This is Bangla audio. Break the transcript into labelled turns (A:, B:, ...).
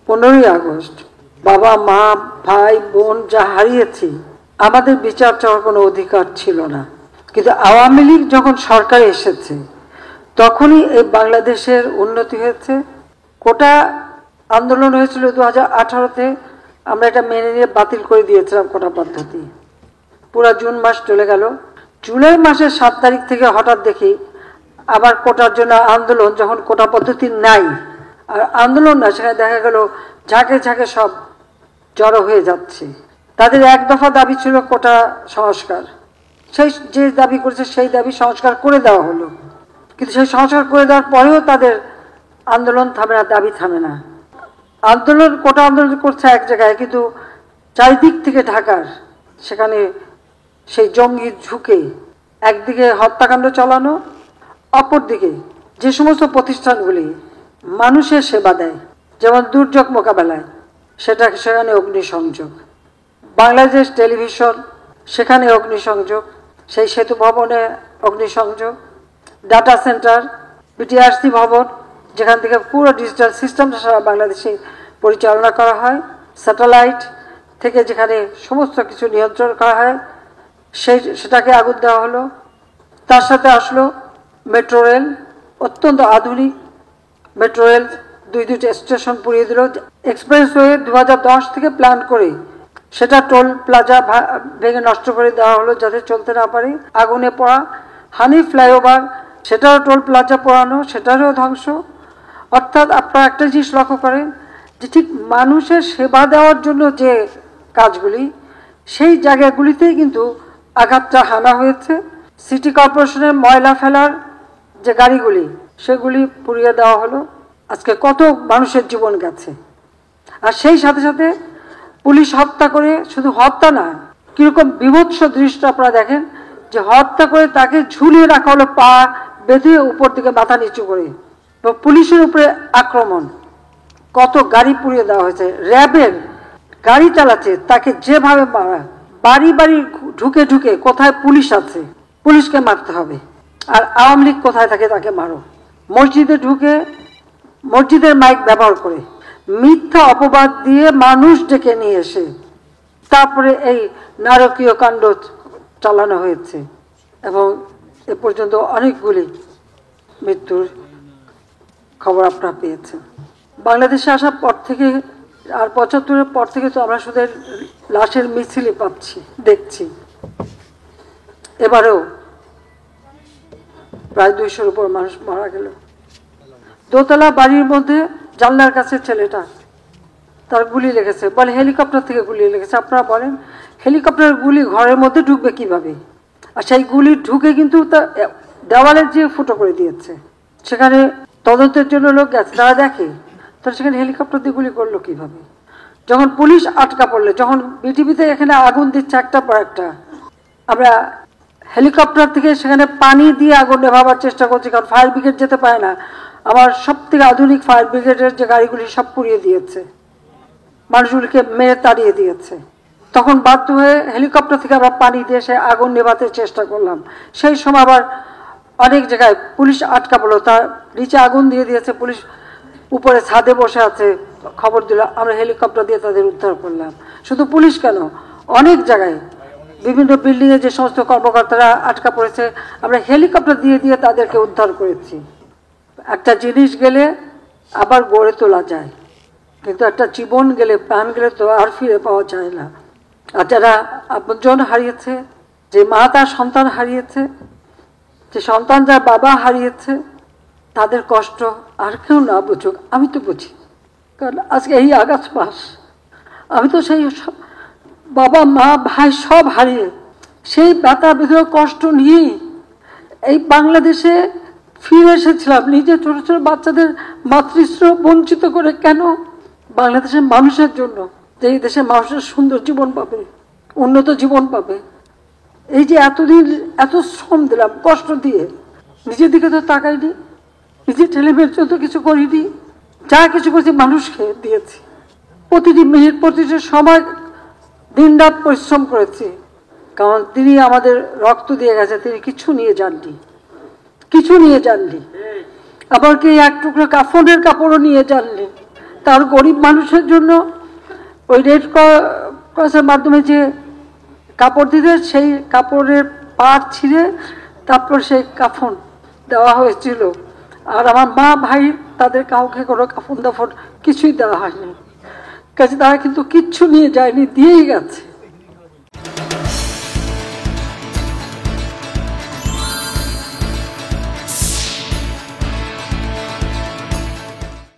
A: 15ই আগস্ট বাবা মা ভাই বোন যা হারিয়েছি, আমাদের বিচার চাওয়ার কোনো অধিকার ছিল না। কিন্তু আওয়ামী লীগ যখন সরকারে এসেছে তখনই এই বাংলাদেশের উন্নতি হয়েছে। কোটা আন্দোলন হয়েছিল 2018-তে, আমরা এটা মেনে নিয়ে বাতিল করে দিয়েছিলাম কোটা পদ্ধতি। পুরা জুন মাস চলে গেল। জুলাই মাসের 7 তারিখ থেকে হঠাৎ দেখি আবার কোটার জন্য আন্দোলন, যখন কোটা পদ্ধতি নাই আর আন্দোলন না, সেখানে দেখা গেল ঝাঁকে ঝাঁকে সব জড়ো হয়ে যাচ্ছে। তাদের এক দফা দাবি ছিল কোটা সংস্কার, সেই যে দাবি করেছে সেই দাবি সংস্কার করে দেওয়া হলো। কিন্তু সেই সংস্কার করে দেওয়ার পরেও তাদের আন্দোলন থামে না, দাবি থামে না। আন্দোলন কোটা আন্দোলন করছে এক জায়গায়, কিন্তু চারিদিক থেকে ঢাকার সেখানে সেই জঙ্গি ঝুঁকে একদিকে হত্যাকাণ্ড চালানো, অপরদিকে যে সমস্ত প্রতিষ্ঠানগুলি মানুষের সেবা দেয়, যেমন দুর্যোগ মোকাবেলায়, সেখানে অগ্নিসংযোগ। বাংলাদেশ টেলিভিশন, সেখানে অগ্নিসংযোগ। সেই সেতু ভবনে অগ্নিসংযোগ। ডাটা সেন্টার, বিটিআরসি ভবন, যেখান থেকে পুরো ডিজিটাল সিস্টেমটা সারা বাংলাদেশে পরিচালনা করা হয়, স্যাটেলাইট থেকে যেখানে সমস্ত কিছু নিয়ন্ত্রণ করা হয়, সেটাকে আগুন দেওয়া হলো। তার সাথে আসলো মেট্রো রেল, অত্যন্ত আধুনিক মেট্রো রেল, দুইটা স্টেশন পুড়িয়ে দিল। এক্সপ্রেসওয়ে 2010 থেকে প্ল্যান করে সেটা টোল প্লাজা ভেঙে নষ্ট করে দেওয়া হলো যাতে চলতে না পারে। আগুনে পড়া হানি ফ্লাইওভার, সেটারও টোল প্লাজা পোড়ানো, সেটারও ধ্বংস। অর্থাৎ আপনারা একটা জিনিস লক্ষ্য করেন যে ঠিক মানুষের সেবা দেওয়ার জন্য যে কাজগুলি, সেই জায়গাগুলিতেই কিন্তু আঘাতটা হানা হয়েছে। সিটি কর্পোরেশনের ময়লা ফেলার যে গাড়িগুলি, সেগুলি পুড়িয়ে দেওয়া হলো। আজকে কত মানুষের জীবন গেছে। আর সেই সাথে সাথে পুলিশ হত্যা করে, শুধু হত্যা না, কিরকম বিভৎস দৃশ্য আপনারা দেখেন যে হত্যা করে তাকে ঝুলিয়ে রাখা হলো, পা বেঁধে উপর দিকে মাথা নিচু করে। পুলিশের উপরে আক্রমণ, কত গাড়ি পুড়িয়ে দেওয়া হয়েছে। র্যাবের গাড়ি চালাচ্ছে, তাকে যেভাবে মারা, বাড়ি বাড়ি ঢুকে ঢুকে কোথায় পুলিশ আছে, পুলিশকে মারতে হবে। আর আওয়ামী লীগ কোথায় থাকে, তাকে মারো। মসজিদে ঢুকে মসজিদের মাইক ব্যবহার করে মিথ্যা অপবাদ দিয়ে মানুষ ডেকে নিয়ে এসে তারপরে এই নারকীয় কাণ্ড চালানো হয়েছে। এবং এ পর্যন্ত অনেকগুলি মৃত্যুর খবর আপনারা পেয়েছেন। বাংলাদেশে আসার পর থেকে আর 75-এর পর থেকে তো আমরা শুধু লাশের মিছিলই পাচ্ছি, দেখছি। এবারেও প্রায় 200-র উপর মানুষ মারা গেল। দোতলা বাড়ির মধ্যে জানলার কাছে ছেলেটা, তার গুলি লেগেছে, বলে হেলিকপ্টার থেকে গুলি লেগেছে। আপনারা বলেন হেলিকপ্টারের গুলি ঘরের মধ্যে ঢুকবে কিভাবে? আর সেই গুলি ঢুকে কিন্তু দেওয়ালে যে ফুটো করে দিয়েছে। সেখানে তদন্তের জন্য লোক গেছে, তারা দেখে তারা সেখানে হেলিকপ্টার দিয়ে গুলি করলো কিভাবে। যখন পুলিশ আটকা পড়লে, যখন বিটিভিতে এখানে আগুন দিচ্ছে একটা পর একটা, আমরা হেলিকপ্টার থেকে সেখানে পানি দিয়ে আগুন নেভাবার চেষ্টা করছি, কারণ ফায়ার ব্রিগেড যেতে পারে না। আমার সব থেকে আধুনিক ফায়ার ব্রিগেডের যে গাড়িগুলি সব পুড়িয়ে দিয়েছে, মানুষগুলিকে মেরে তাড়িয়ে দিয়েছে। তখন বাধ্য হয়ে হেলিকপ্টার থেকে আমরা পানি দিয়ে সে আগুন নেভাতে চেষ্টা করলাম। সেই সময় আবার অনেক জায়গায় পুলিশ আটকা পড়লো, তার নিচে আগুন দিয়ে দিয়েছে, পুলিশ উপরে ছাদে বসে আছে, খবর দিল, আমরা হেলিকপ্টার দিয়ে তাদের উদ্ধার করলাম। শুধু পুলিশ কেন, অনেক জায়গায় বিভিন্ন বিল্ডিংয়ে যে সমস্ত কর্মকর্তারা আটকা পড়েছে, আমরা হেলিকপ্টার দিয়ে দিয়ে তাদেরকে উদ্ধার করেছি। একটা জিনিস গেলে আবার গড়ে তোলা যায়, কিন্তু একটা জীবন গেলে, প্রাণ গেলে তো আর ফিরে পাওয়া যায় না। আর যারা আপনজন হারিয়েছে, যে মা তার সন্তান হারিয়েছে, যে সন্তান যার বাবা হারিয়েছে, তাদের কষ্ট আর কেউ না বুঝুক, আমি তো বুঝি। কারণ আজকে এই আগস্ট মাস, আমি তো সেই বাবা মা ভাই সব হারিয়ে সেই ব্যথা বেদনা কষ্ট নিয়েই এই বাংলাদেশে ফিরে এসেছিলাম। নিজে ছোট ছোট বাচ্চাদের মাতৃস্নেহ বঞ্চিত করে কেন? বাংলাদেশের মানুষের জন্য, যে এই দেশের মানুষের সুন্দর জীবন পাবে, উন্নত জীবন পাবে। এই যে এতদিন এত শ্রম দিলাম, কষ্ট দিয়ে, নিজের দিকে তো তাকাইনি, নিজের ছেলেমেয়ের জন্য কিছু করিনি। যা কিছু করেছি মানুষকে দিয়েছি। প্রতিটি মিনিট, প্রতিটি সময় দিন রাত পরিশ্রম করেছি, কারণ তিনি আমাদের রক্ত দিয়ে গেছে, তিনি কিছু নিয়ে যাননি, কিছু নিয়ে যাননি। আবার কি এক টুকরো কাফনের কাপড়ও নিয়ে যাননি। তার গরিব মানুষের জন্য ওই রেড ক্রসের মাধ্যমে যে কাপড় দিতে, সেই কাপড়ের পাড় ছিঁড়ে তারপর সেই কাফন দেওয়া হয়েছিল। আর আমার মা ভাই তাদের কাউকে কোনো কাফন দাফন কিছুই দেওয়া হয়নি, কাজে তারা কিন্তু কিচ্ছু নিয়ে যায়নি, দিয়েই গেছে।